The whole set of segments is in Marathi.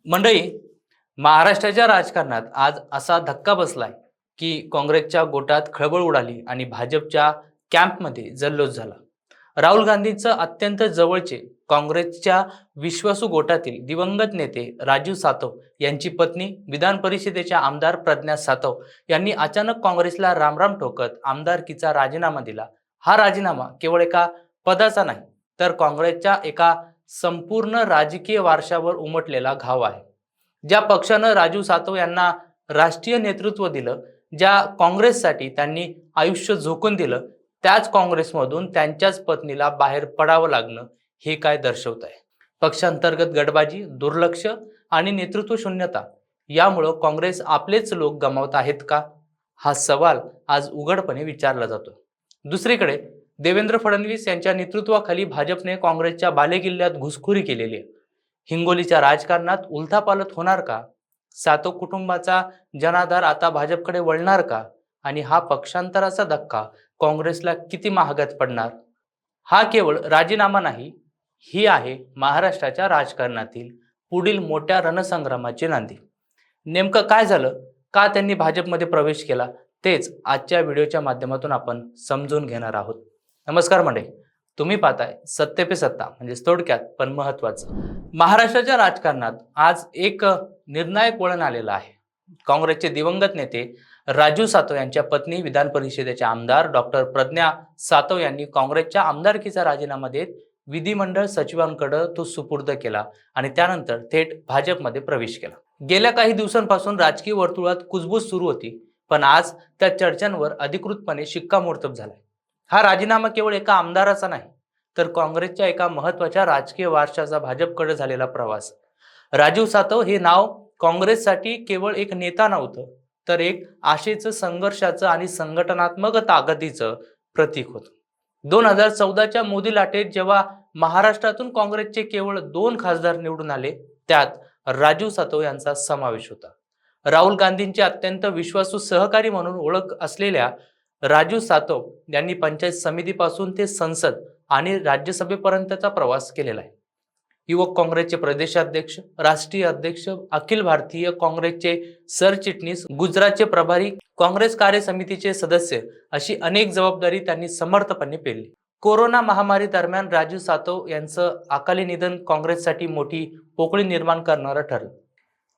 मंडळी, महाराष्ट्राच्या राजकारणात आज असा धक्का बसलाय की काँग्रेसच्या गोटात खळबळ उडाली आणि भाजपच्या कॅम्पमध्ये जल्लोष झाला. राहुल गांधींचं अत्यंत जवळचे काँग्रेसच्या विश्वासू गोटातील दिवंगत नेते राजू सातव यांची पत्नी विधान परिषदेच्या आमदार प्रज्ञा सातव यांनी अचानक काँग्रेसला रामराम ठोकत आमदारकीचा राजीनामा दिला. हा राजीनामा केवळ एका पदाचा नाही, तर काँग्रेसच्या एका संपूर्ण राजकीय वारशावर उमटलेला घाव आहे. ज्या पक्षानं राजू सातव यांना राष्ट्रीय नेतृत्व दिलं, ज्या काँग्रेससाठी त्यांनी आयुष्य झोकून दिलं, त्याच काँग्रेसमधून त्यांच्याच पत्नीला बाहेर पडावं लागणं हे काय दर्शवत आहे? पक्षांतर्गत गडबाजी, दुर्लक्ष आणि नेतृत्व शून्यता यामुळं काँग्रेस आपलेच लोक गमावत आहेत का? हा सवाल आज उघडपणे विचारला जातो. दुसरीकडे देवेंद्र फडणवीस यांच्या नेतृत्वाखाली भाजपने काँग्रेसच्या बालेकिल्ल्यात घुसखोरी केलेली आहे. हिंगोलीच्या राजकारणात उलथापालथ होणार का? सातव कुटुंबाचा जनाधार आता भाजपकडे वळणार का? आणि हा पक्षांतराचा धक्का काँग्रेसला किती महागात पडणार? हा केवळ राजीनामा नाही, ही आहे महाराष्ट्राच्या राजकारणातील पुढील मोठ्या रणसंग्रामाची नांदी. नेमकं काय झालं, का त्यांनी भाजपमध्ये प्रवेश केला, तेच आजच्या व्हिडिओच्या माध्यमातून आपण समजून घेणार आहोत. नमस्कार मंडळी, तुम्ही पाहताय सत्य पे सत्ता, म्हणजे थोडक्यात पण महत्वाचं. महाराष्ट्राच्या राजकारणात आज एक निर्णायक वळण आलेलं आहे. काँग्रेसचे दिवंगत नेते राजू सातव यांच्या पत्नी विधान परिषदेच्या आमदार डॉक्टर प्रज्ञा सातव यांनी काँग्रेसच्या आमदारकीचा राजीनामा देत विधिमंडळ सचिवांकडे तो सुपूर्द केला आणि त्यानंतर थेट भाजपमध्ये प्रवेश केला. गेल्या काही दिवसांपासून राजकीय वर्तुळात कुजबूज सुरू होती, पण आज त्या चर्चांवर अधिकृतपणे शिक्कामोर्तब झालाय. हा राजीनामा केवळ एका आमदाराचा नाही, तर काँग्रेसच्या एका महत्त्वाच्या राजकीय वारशाचा भाजपकडे झालेला प्रवास. राजू सातव हे नाव काँग्रेससाठी केवळ एक नेता नव्हतं, तर एक आशेचं, संघर्षाचं आणि संघटनात्मक ताकदीचं प्रतीक होतं. 2014च्या मोदी लाटेत जेव्हा महाराष्ट्रातून काँग्रेसचे केवळ 2 खासदार निवडून आले, त्यात राजू सातव यांचा समावेश होता. राहुल गांधींचे अत्यंत विश्वासू सहकारी म्हणून ओळख असलेल्या राजू सातव यांनी पंचायत समितीपासून ते संसद आणि राज्यसभेपर्यंतचा प्रवास केलेला आहे. युवक काँग्रेसचे प्रदेशाध्यक्ष, राष्ट्रीय अध्यक्ष, अखिल भारतीय काँग्रेसचे सरचिटणीस, गुजरातचे प्रभारी, काँग्रेस कार्य समितीचे सदस्य अशी अनेक जबाबदारी त्यांनी समर्थपणे पेलली. कोरोना महामारी दरम्यान राजू सातव यांचं अकाली निधन काँग्रेससाठी मोठी पोकळी निर्माण करणारं ठरलं.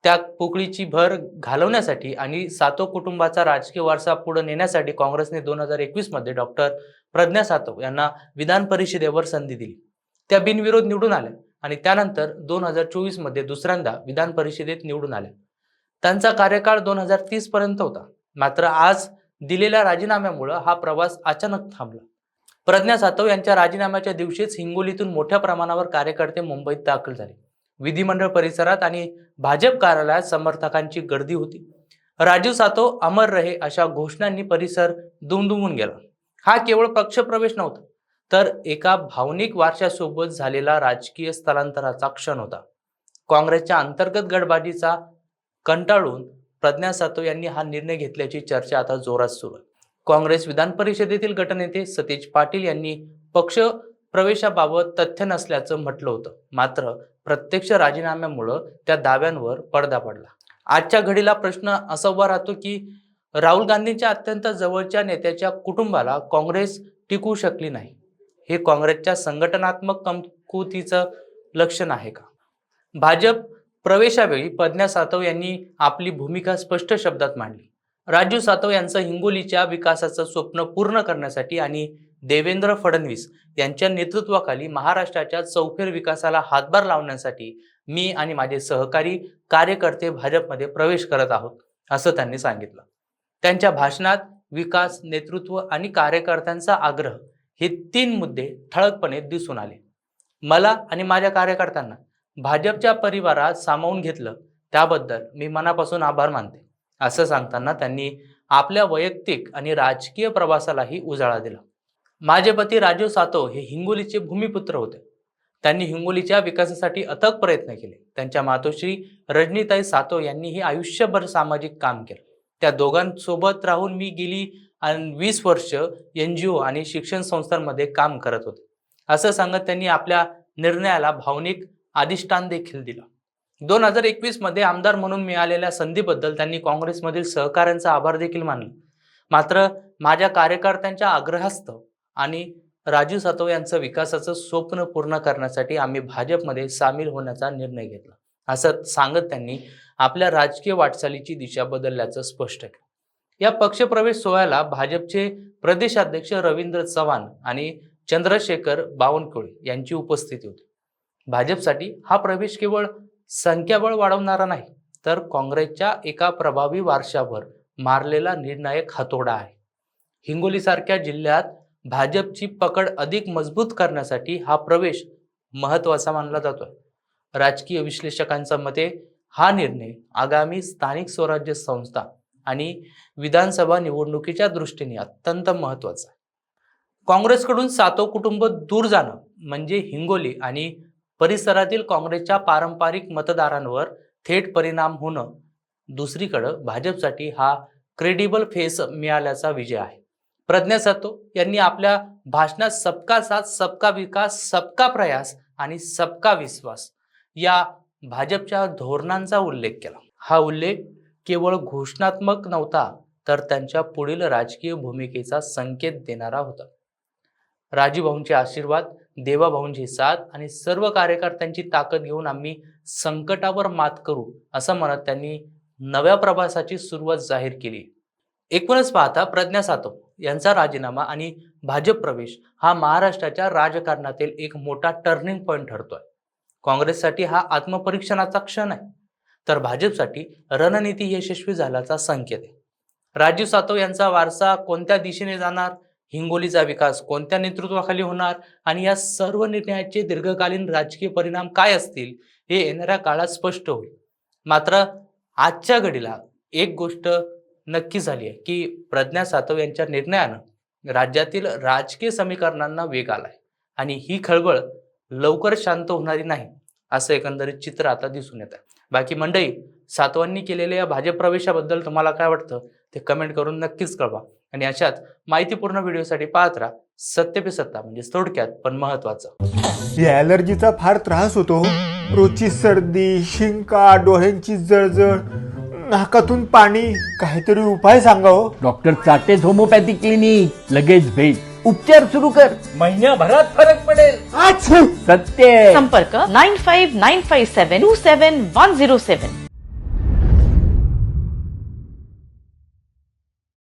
त्या पोकळीची भर घालवण्यासाठी आणि सातव कुटुंबाचा राजकीय वारसा पुढे नेण्यासाठी काँग्रेसने 2021 मध्ये डॉक्टर प्रज्ञा सातव यांना विधान परिषदेवर संधी दिली. त्या बिनविरोध निवडून आल्या आणि त्यानंतर 2024 मध्ये दुसऱ्यांदा विधान परिषदेत निवडून आल्या. त्यांचा कार्यकाळ 2030 पर्यंत होता. मात्र आज दिलेल्या राजीनाम्यामुळे हा प्रवास अचानक थांबला. प्रज्ञा सातव यांच्या राजीनाम्याच्या दिवशीच हिंगोलीतून मोठ्या प्रमाणावर कार्यकर्ते मुंबईत दाखल झाले. विधिमंडळ परिसरात आणि भाजप कार्यालयात समर्थकांची गर्दी होती. राजू सातव अमर रहे अशा घोषणांनी परिसर दुमदुमून गेला. हा केवळ पक्षप्रवेश नव्हता, तर एका भावनिक वारशासोबत झालेला राजकीय स्थलांतराचा क्षण होता. काँग्रेसच्या अंतर्गत गडबाजीचा कंटाळून प्रज्ञा सातव यांनी हा निर्णय घेतल्याची चर्चा आता जोरात सुरू आहे. काँग्रेस विधान परिषदेतील गटनेते सतीश पाटील यांनी पक्ष प्रवेशाबाबत तथ्य नसल्याचं म्हटलं होतं. मात्र प्रत्यक्ष राजीनाम्यामुळे त्या दाव्यांवर पडदा पडला. आजच्या घडीला प्रश्न असा उभा राहतो की राहुल गांधींच्या अत्यंत जवळच्या नेत्याच्या कुटुंबाला काँग्रेस टिकवू शकली नाही, हे काँग्रेसच्या संघटनात्मक कमकुवतीचं लक्षण आहे का? भाजप प्रवेशावेळी प्रज्ञा सातव यांनी आपली भूमिका स्पष्ट शब्दात मांडली. राजू सातव यांचं हिंगोलीच्या विकासाचं स्वप्न पूर्ण करण्यासाठी आणि देवेंद्र फडणवीस यांच्या नेतृत्वाखाली महाराष्ट्राच्या चौफेर विकासाला हातभार लावण्यासाठी मी आणि माझे सहकारी कार्यकर्ते भाजपमध्ये प्रवेश करत आहोत, असं त्यांनी सांगितलं. त्यांच्या भाषणात विकास, नेतृत्व आणि कार्यकर्त्यांचा आग्रह हे 3 मुद्दे ठळकपणे दिसून आले. मला आणि माझ्या कार्यकर्त्यांना भाजपच्या परिवारात सामावून घेतलं, त्याबद्दल मी मनापासून आभार मानते, असं सांगताना त्यांनी आपल्या वैयक्तिक आणि राजकीय प्रवासालाही उजाळा दिला. माझे पती राजू सातव हे हिंगोलीचे भूमिपुत्र होते. त्यांनी हिंगोलीच्या विकासासाठी अथक प्रयत्न केले. त्यांच्या मातोश्री रजनीताई सातव यांनीही आयुष्यभर सामाजिक काम केलं. त्या दोघांसोबत राहून मी गेली 20 वर्ष NGO आणि शिक्षण संस्थांमध्ये काम करत होते, असं सांगत त्यांनी आपल्या निर्णयाला भावनिक अधिष्ठान देखील दिलं. 2021 मध्ये आमदार म्हणून मिळालेल्या संधीबद्दल त्यांनी काँग्रेसमधील सहकाऱ्यांचा आभार देखील मानला. मात्र माझ्या कार्यकर्त्यांच्या आग्रहास्तव आणि राजू सातव यांचं विकासाचं स्वप्न पूर्ण करण्यासाठी आम्ही भाजपमध्ये सामील होण्याचा निर्णय घेतला, असं सांगत त्यांनी आपल्या राजकीय वाटचालीची दिशा बदलल्याचं स्पष्ट केलं. या पक्षप्रवेश सोहळ्याला भाजपचे प्रदेशाध्यक्ष रवींद्र चव्हाण आणि चंद्रशेखर बावनकुळे यांची उपस्थिती होती. भाजपसाठी हा प्रवेश केवळ संख्याबळ वाढवणारा नाही, तर काँग्रेसच्या एका प्रभावी वारशावर मारलेला निर्णायक हातोडा आहे. हिंगोलीसारख्या जिल्ह्यात भाजपची पकड अधिक मजबूत करण्यासाठी हा प्रवेश महत्त्वाचा मानला जातोय. राजकीय विश्लेषकांच्या मते हा निर्णय आगामी स्थानिक स्वराज्य संस्था आणि विधानसभा निवडणुकीच्या दृष्टीने अत्यंत महत्त्वाचा आहे. काँग्रेसकडून सातव कुटुंब दूर जाणं म्हणजे हिंगोली आणि परिसरातील काँग्रेसच्या पारंपरिक मतदारांवर थेट परिणाम होणं. दुसरीकडं भाजपसाठी हा क्रेडिबल फेस मिळाल्याचा विजय आहे. प्रज्ञा सातव यांनी आपल्या भाषणात सबका साथ, सबका विकास, सबका प्रयास आणि सबका विश्वास या भाजपच्या धोरणांचा उल्लेख केला. हा उल्लेख केवळ घोषणात्मक नव्हता, तर त्यांच्या पुढील राजकीय भूमिकेचा संकेत देणारा होता. राजूभाऊंचे आशीर्वाद, देवाभाऊंची साथ आणि सर्व कार्यकर्त्यांची ताकद घेऊन आम्ही संकटावर मात करू, असं म्हणत त्यांनी नव्या प्रवासाची सुरुवात जाहीर केली. एकूणच पाहता प्रज्ञा सातव यांचा राजीनामा आणि भाजप प्रवेश हा महाराष्ट्राच्या राजकारणातील एक मोठा टर्निंग पॉइंट ठरतोय. काँग्रेससाठी हा आत्मपरीक्षणाचा क्षण आहे, तर भाजपसाठी रणनीती यशस्वी झाल्याचा संकेत आहे. राजू सातव यांचा वारसा कोणत्या दिशेने जाणार, हिंगोलीचा विकास कोणत्या नेतृत्वाखाली होणार आणि या सर्व निर्णयाचे दीर्घकालीन राजकीय परिणाम काय असतील हे येणाऱ्या काळात स्पष्ट होईल. मात्र आजच्या घडीला एक गोष्ट नक्की झाली आहे की प्रज्ञा सातव यांच्या निर्णयानं राज्यातील राजकीय समीकरणांना वेग आलाय आणि ही खळबळ लवकर शांत होणारी नाही, असं एकंदरीत चित्र आता दिसून येत आहे. बाकी मंडळी, सातवांनी केलेल्या या भाजप प्रवेशाबद्दल तुम्हाला काय वाटतं ते कमेंट करून नक्कीच कळवा आणि अशाच माहितीपूर्ण व्हिडिओसाठी पाहत राहा सत्य पे सत्ता, म्हणजे थोडक्यात पण महत्वाचं. या ॲलर्जीचा फार त्रास होतो. रोजची सर्दी, शिंका, डोळ्यांची जळजळ, नाकातून पाणी. काहीतरी उपाय सांगा हो. डॉक्टर चाटेज होमिओपॅथी क्लिनिक. लगेच भेट, उपचार सुरू कर, महिन्याभरात फरक पडेल. अच्छा. सत्य. संपर्क 9595727107.